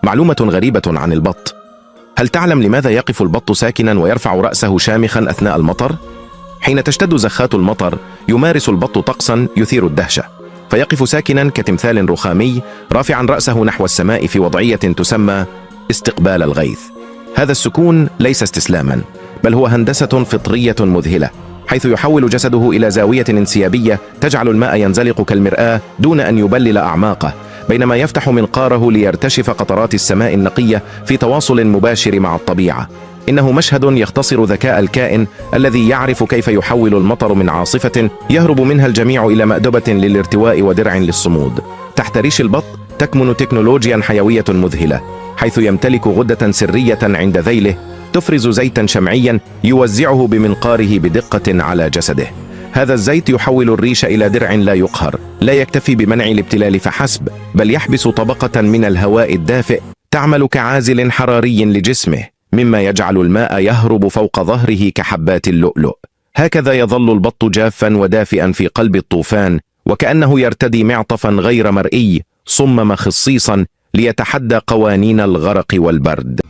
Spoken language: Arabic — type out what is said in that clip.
معلومة غريبة عن البط. هل تعلم لماذا يقف البط ساكنا ويرفع رأسه شامخا أثناء المطر؟ حين تشتد زخات المطر يمارس البط طقسا يثير الدهشة، فيقف ساكنا كتمثال رخامي رافعا رأسه نحو السماء في وضعية تسمى استقبال الغيث. هذا السكون ليس استسلاما، بل هو هندسة فطرية مذهلة، حيث يحول جسده إلى زاوية انسيابية تجعل الماء ينزلق كالمرآة دون أن يبلل أعماقه، بينما يفتح منقاره ليرتشف قطرات السماء النقية في تواصل مباشر مع الطبيعة. إنه مشهد يختصر ذكاء الكائن الذي يعرف كيف يحول المطر من عاصفة يهرب منها الجميع إلى مأدبة للارتواء ودرع للصمود. تحت ريش البط تكمن تكنولوجيا حيوية مذهلة، حيث يمتلك غدة سرية عند ذيله تفرز زيتا شمعيا يوزعه بمنقاره بدقة على جسده. هذا الزيت يحول الريش إلى درع لا يقهر، لا يكتفي بمنع الابتلال فحسب، بل يحبس طبقة من الهواء الدافئ تعمل كعازل حراري لجسمه، مما يجعل الماء يهرب فوق ظهره كحبات اللؤلؤ. هكذا يظل البط جافا ودافئا في قلب الطوفان، وكأنه يرتدي معطفا غير مرئي صمم خصيصا ليتحدى قوانين الغرق والبرد.